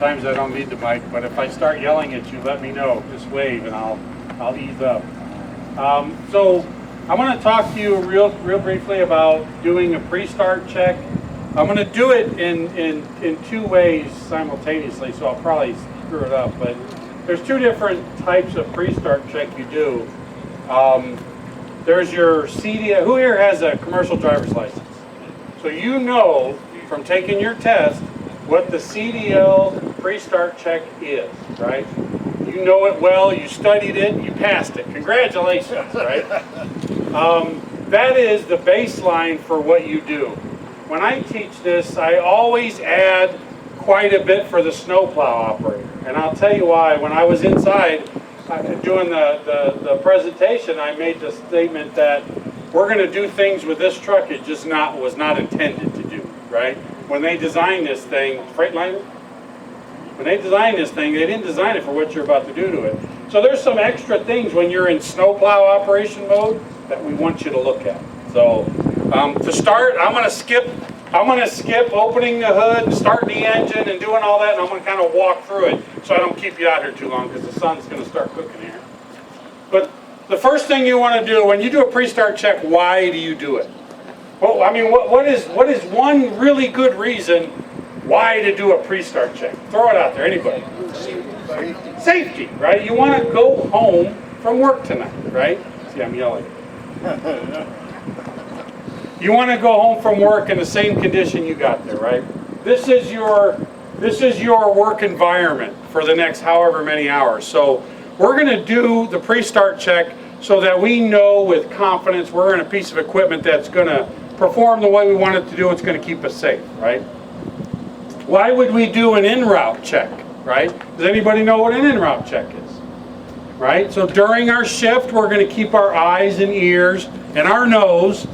Sometimes I don't need the mic, but if I start yelling at you, let me know. Just wave and I'll ease up. So I want to talk to you real briefly about doing a pre-start check. I'm going to do it in two ways simultaneously, so I'll probably screw it up. But there's two different types of pre-start check you do. There's your CDL. Who here has a commercial driver's license? So you know from taking your test what the CDL pre-start check is, right? You know it well, you studied it, you passed it. Congratulations, right? That is the baseline for what you do. When I teach this, I always add quite a bit for the snowplow operator. And I'll tell you why. When I was inside doing the presentation, I made the statement that we're going to do things with this truck it just was not intended to do, right? When they designed this thing, Freightliner, when they designed this thing, they didn't design it for what you're about to do to it. So there's some extra things when you're in snowplow operation mode that we want you to look at. So to start, I'm going to skip opening the hood, starting the engine, and doing all that, and I'm going to kind of walk through it so I don't keep you out here too long because the sun's going to start cooking here. But the first thing you want to do when you do a pre-start check, why do you do it? Well, I mean, what is one really good reason why to do a pre-start check? Throw it out there, anybody. Safety, right? You want to go home from work tonight, right? See, I'm yelling. You want to go home from work in the same condition you got there, right? This is your work environment for the next however many hours. So we're going to do the pre-start check so that we know with confidence we're in a piece of equipment that's going to perform the way we want it to do. It's going to keep us safe, right? Why would we do an en route check, right? Does anybody know what an en route check is? Right? So during our shift, we're going to keep our eyes and ears and our nose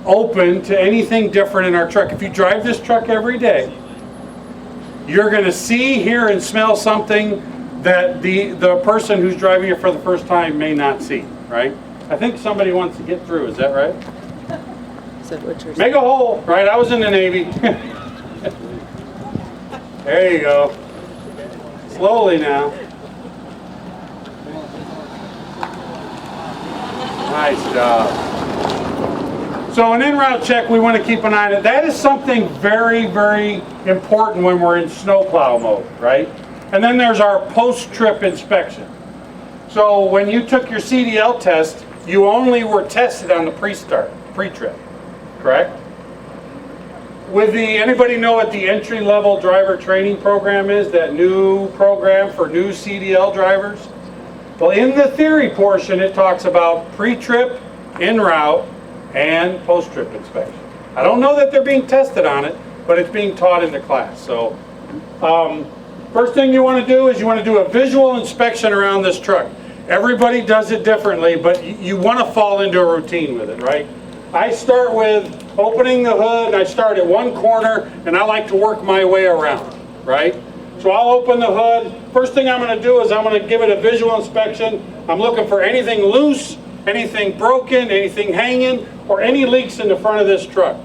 open to anything different in our truck. If you drive this truck every day, you're going to see, hear, and smell something that the person who's driving it for the first time may not see, right? I think somebody wants to get through, is that right? Make a hole, right? I was in the Navy. There you go. Slowly now. Nice job. So an en route check, we want to keep an eye on it. That is something very, very important when we're in snowplow mode, right? And then there's our post-trip inspection. So when you took your CDL test, you only were tested on the pre-trip, correct? Anybody know what the entry-level driver training program is, that new program for new CDL drivers? Well, in the theory portion, it talks about pre-trip, en route, and post-trip inspection. I don't know that they're being tested on it, but it's being taught in the class. So first thing you want to do is you want to do a visual inspection around this truck. Everybody does it differently, but you want to fall into a routine with it, right? I start with opening the hood, and I start at one corner, and I like to work my way around, right? So I'll open the hood. First thing I'm going to do is I'm going to give it a visual inspection. I'm looking for anything loose, anything broken, anything hanging, or any leaks in the front of this truck.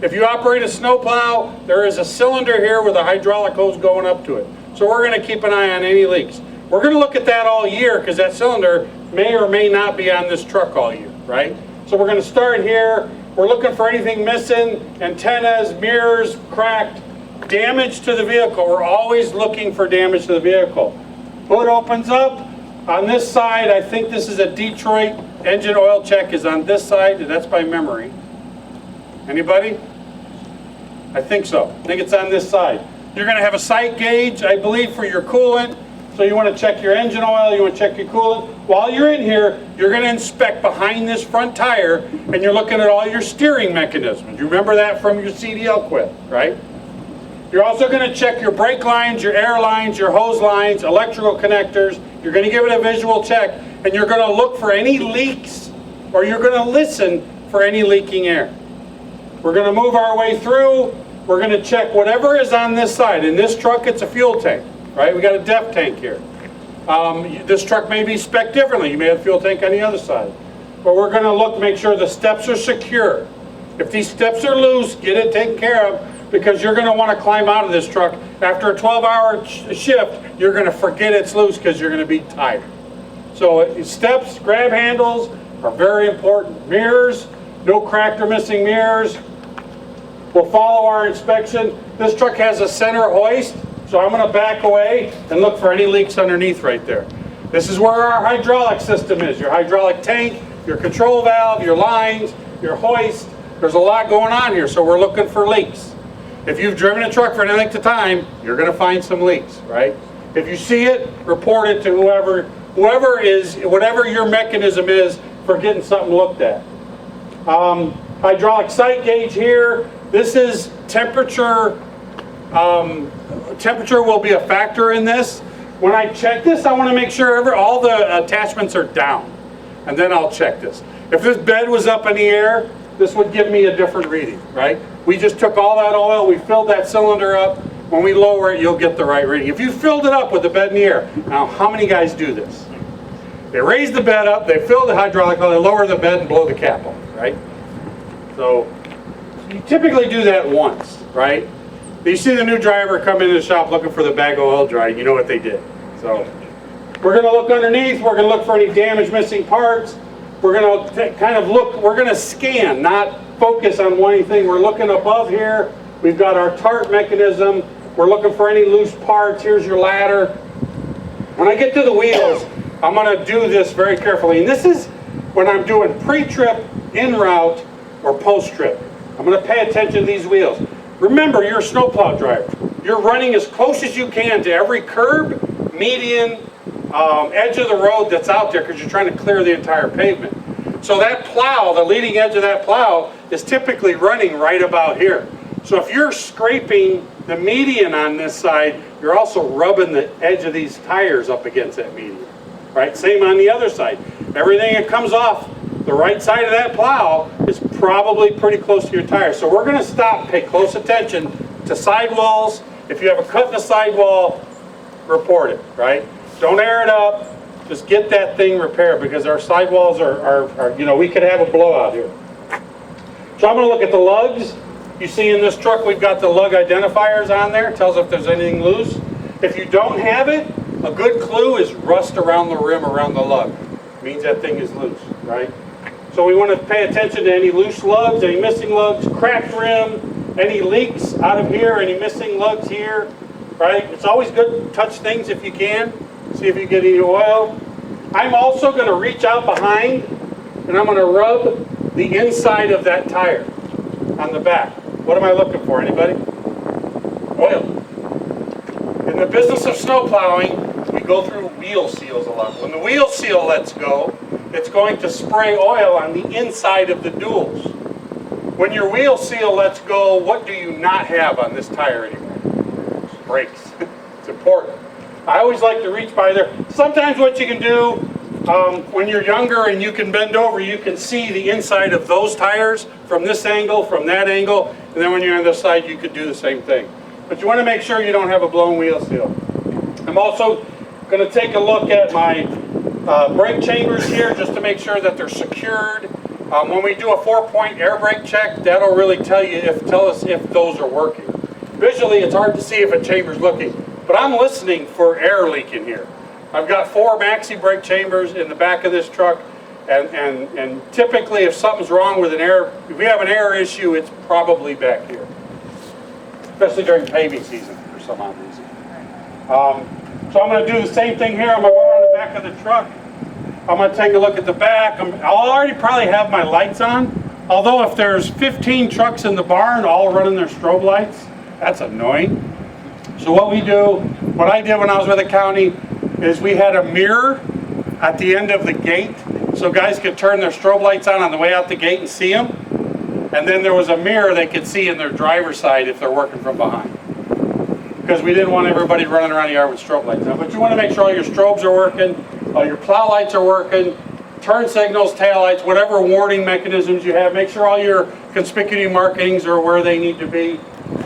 If you operate a snowplow, there is a cylinder here with a hydraulic hose going up to it. So we're going to keep an eye on any leaks. We're going to look at that all year because that cylinder may or may not be on this truck all year, right? So we're going to start here. We're looking for anything missing, antennas, mirrors, cracked, damage to the vehicle. We're always looking for damage to the vehicle. Hood opens up. On this side, I think this is a Detroit engine oil check is on this side. That's by memory. Anybody? I think so. I think it's on this side. You're going to have a sight gauge, I believe, for your coolant. So you want to check your engine oil, you want to check your coolant. While you're in here, you're going to inspect behind this front tire, and you're looking at all your steering mechanisms. You remember that from your CDL quiz, right? You're also going to check your brake lines, your air lines, your hose lines, electrical connectors. You're going to give it a visual check, and you're going to look for any leaks, or you're going to listen for any leaking air. We're going to move our way through. We're going to check whatever is on this side. In this truck, it's a fuel tank, right? We got a depth tank here. This truck may be spec'd differently. You may have a fuel tank on the other side. But we're going to look, make sure the steps are secure. If these steps are loose, get it taken care of. because you're going to want to climb out of this truck. After a 12-hour shift, you're going to forget it's loose because you're going to be tired. So steps, grab handles are very important. Mirrors, no cracked or missing mirrors. We'll follow our inspection. This truck has a center hoist, so I'm going to back away and look for any leaks underneath right there. This is where our hydraulic system is, your hydraulic tank, your control valve, your lines, your hoist. There's a lot going on here, so we're looking for leaks. If you've driven a truck for any length of time, you're going to find some leaks, right? If you see it, report it to whatever your mechanism is for getting something looked at. Hydraulic sight gauge here. This is temperature. Temperature will be a factor in this. When I check this, I want to make sure all the attachments are down, and then I'll check this. If this bed was up in the air, this would give me a different reading, right? We just took all that oil, we filled that cylinder up. When we lower it, you'll get the right reading. If you filled it up with the bed in the air, now how many guys do this? They raise the bed up, they fill the hydraulic oil, they lower the bed and blow the cap off, right? So you typically do that once, right? You see the new driver come into the shop looking for the bag of oil dry, you know what they did. So we're going to look underneath, we're going to look for any damaged, missing parts. We're going to kind of look, we're going to scan, not focus on one thing. We're looking above here. We've got our TARP mechanism. We're looking for any loose parts. Here's your ladder. When I get to the wheels, I'm going to do this very carefully. And this is when I'm doing pre-trip, en route, or post-trip. I'm going to pay attention to these wheels. Remember, you're a snowplow driver. You're running as close as you can to every curb, median, edge of the road that's out there because you're trying to clear the entire pavement. So that plow, the leading edge of that plow, is typically running right about here. So if you're scraping the median on this side, you're also rubbing the edge of these tires up against that median, right? Same on the other side. Everything that comes off the right side of that plow is probably pretty close to your tire. So we're going to stop, pay close attention to sidewalls. If you have a cut in the sidewall, report it, right? Don't air it up. Just get that thing repaired because our sidewalls are you know, we could have a blowout here. So I'm going to look at the lugs. You see in this truck we've got the lug identifiers on there. It tells if there's anything loose. If you don't have it, a good clue is rust around the rim around the lug. It means that thing is loose, right? So we want to pay attention to any loose lugs, any missing lugs, cracked rim, any leaks out of here, any missing lugs here, right? It's always good to touch things if you can. See if you get any oil. I'm also going to reach out behind and I'm going to rub the inside of that tire on the back. What am I looking for? Anybody? Oil. In the business of snow plowing, we go through wheel seals a lot. When the wheel seal lets go, it's going to spray oil on the inside of the duals. When your wheel seal lets go, what do you not have on this tire anymore? Brakes. It's important. I always like to reach by there. Sometimes what you can do, when you're younger and you can bend over, you can see the inside of those tires from this angle, from that angle, and then when you're on this side, you could do the same thing. But you want to make sure you don't have a blown wheel seal. I'm also going to take a look at my brake chambers here just to make sure that they're secured. When we do a 4-point air brake check, that'll really tell us if those are working. Visually, it's hard to see if a chamber's looking, but I'm listening for air leaking here. I've got 4 maxi brake chambers in the back of this truck, and typically if something's wrong with if we have an air issue, it's probably back here, especially during paving season for some odd reason. So I'm going to do the same thing here. I'm going to go around the back of the truck. I'm going to take a look at the back. I'll already probably have my lights on, although if there's 15 trucks in the barn all running their strobe lights, that's annoying. So what I did when I was with the county is we had a mirror at the end of the gate so guys could turn their strobe lights on the way out the gate and see them. And then there was a mirror they could see in their driver's side if they're working from behind. Because we didn't want everybody running around the yard with strobe lights on. But you want to make sure all your strobes are working, all your plow lights are working, turn signals, tail lights, whatever warning mechanisms you have. Make sure all your conspicuous markings are where they need to be.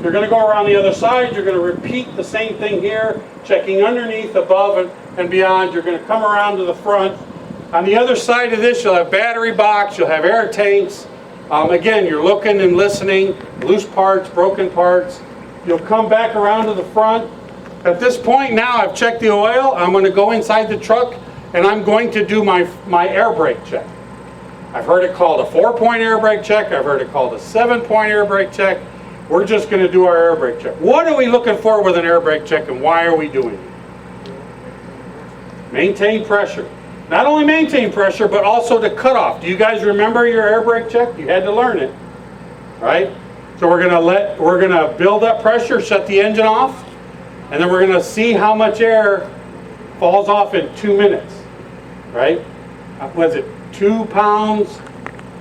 You're going to go around the other side. You're going to repeat the same thing here, checking underneath, above, and beyond. You're going to come around to the front. On the other side of this, you'll have battery box, you'll have air tanks, Again, you're looking and listening, loose parts, broken parts. You'll come back around to the front. At this point now, I've checked the oil. I'm going to go inside the truck and I'm going to do my air brake check. I've heard it called a 4-point air brake check. I've heard it called a 7-point air brake check. We're just going to do our air brake check. What are we looking for with an air brake check and why are we doing it? Maintain pressure. Not only maintain pressure, but also the cutoff. Do you guys remember your air brake check? You had to learn it, right? So we're gonna build up pressure, shut the engine off, and then we're gonna see how much air falls off in 2 minutes, right? Was it 2 pounds,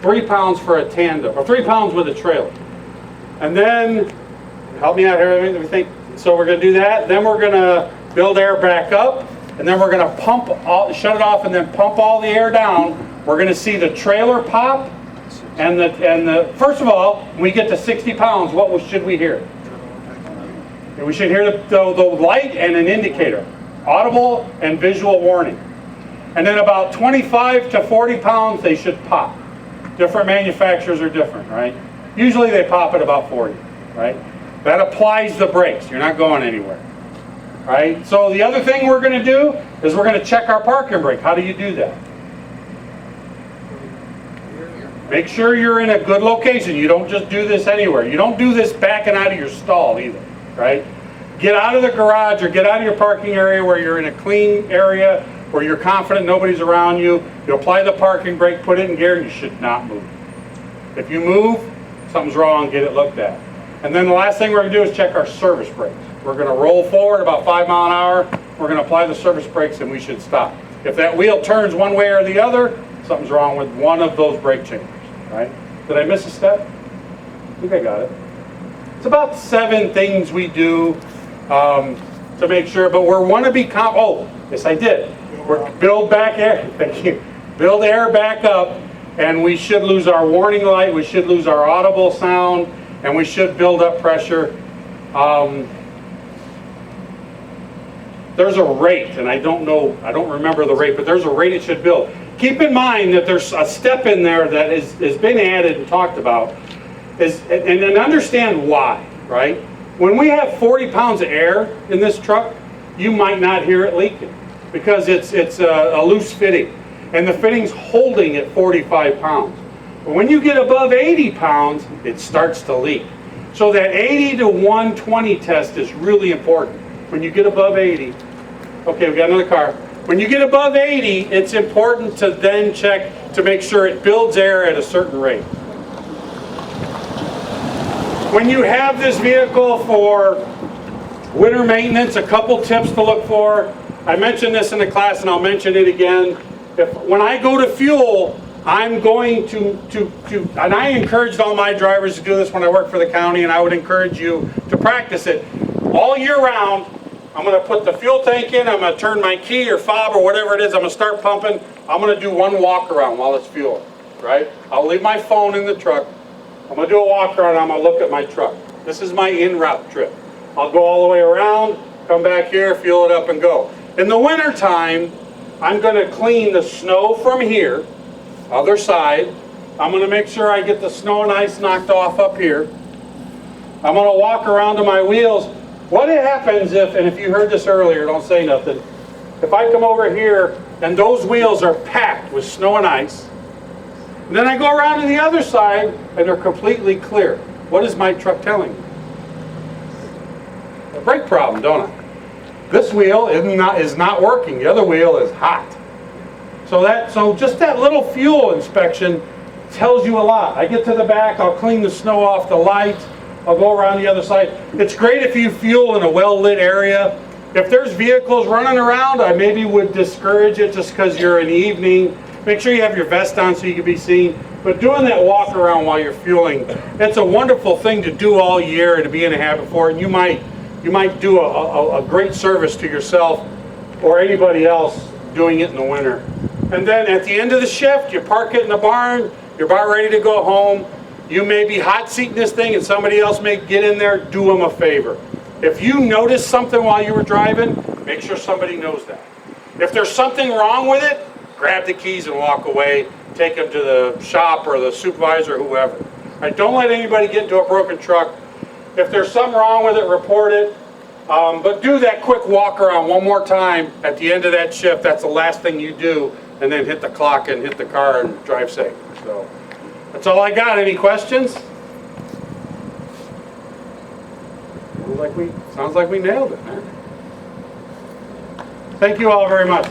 3 pounds for a tandem, or 3 pounds with a trailer? And then, help me out here, let me think. So we're gonna do that, then we're gonna build air back up, and then we're gonna shut it off and then pump all the air down. We're gonna see the trailer pop, and the first of all, when we get to 60 pounds, what should we hear? And we should hear the light and an indicator, audible and visual warning. And then about 25 to 40 pounds, they should pop. Different manufacturers are different, right? Usually they pop at about 40, right? That applies the brakes. You're not going anywhere, right? So the other thing we're going to do is we're going to check our parking brake. How do you do that? Make sure you're in a good location. You don't just do this anywhere. You don't do this backing out of your stall either, right? Get out of the garage or get out of your parking area where you're in a clean area, where you're confident nobody's around you. You apply the parking brake, put it in gear, and you should not move. If you move, something's wrong, get it looked at. And then the last thing we're going to do is check our service brakes. We're going to roll forward about 5 miles an hour. We're going to apply the service brakes and we should stop. If that wheel turns one way or the other, something's wrong with one of those brake chambers, right? Did I miss a step? I think I got it. It's about 7 things we do to make sure, but we want to be oh, yes I did. We're build back air, thank you. Build air back up, and we should lose our warning light, we should lose our audible sound, and we should build up pressure. There's a rate, and I don't remember the rate, but there's a rate it should build. Keep in mind that there's a step in there that has been added and talked about, and understand why, right? When we have 40 pounds of air in this truck, you might not hear it leaking because it's a loose fitting, and the fitting's holding at 45 pounds. But when you get above 80 pounds, it starts to leak. So that 80 to 120 test is really important. When you get above 80, okay, we got another car. When you get above 80, it's important to then check to make sure it builds air at a certain rate. When you have this vehicle for winter maintenance, a couple tips to look for. I mentioned this in the class and I'll mention it again. When I go to fuel, I'm going to, and I encouraged all my drivers to do this when I worked for the county, and I would encourage you to practice it. All year round, I'm going to put the fuel tank in, I'm going to turn my key or fob or whatever it is, I'm going to start pumping, I'm going to do one walk around while it's fueling, right? I'll leave my phone in the truck, I'm going to do a walk around, I'm going to look at my truck. This is my en-route trip. I'll go all the way around, come back here, fuel it up and go. In the winter time, I'm going to clean the snow from here, other side. I'm going to make sure I get the snow and ice knocked off up here. I'm going to walk around to my wheels. What happens if you heard this earlier, don't say nothing, if I come over here and those wheels are packed with snow and ice, and then I go around to the other side and they're completely clear. What is my truck telling me? A brake problem, don't I? This wheel is not working. The other wheel is hot. So just that little fuel inspection tells you a lot. I get to the back, I'll clean the snow off the lights, I'll go around the other side. It's great if you fuel in a well-lit area. If there's vehicles running around, I maybe would discourage it just because you're in the evening. Make sure you have your vest on so you can be seen. But doing that walk around while you're fueling, it's a wonderful thing to do all year and to be in a habit for it. And you might do a great service to yourself or anybody else doing it in the winter. And then at the end of the shift, you park it in the barn, you're about ready to go home. You may be hot seating this thing and somebody else may get in there, do them a favor. If you notice something while you were driving, make sure somebody knows that. If there's something wrong with it, grab the keys and walk away, take them to the shop or the supervisor or whoever. All right, don't let anybody get into a broken truck. If there's something wrong with it, report it. But do that quick walk around one more time at the end of that shift. That's the last thing you do, and then hit the clock and hit the car and drive safe. So that's all I got. Any questions? Sounds like we nailed it, man. Thank you all very much.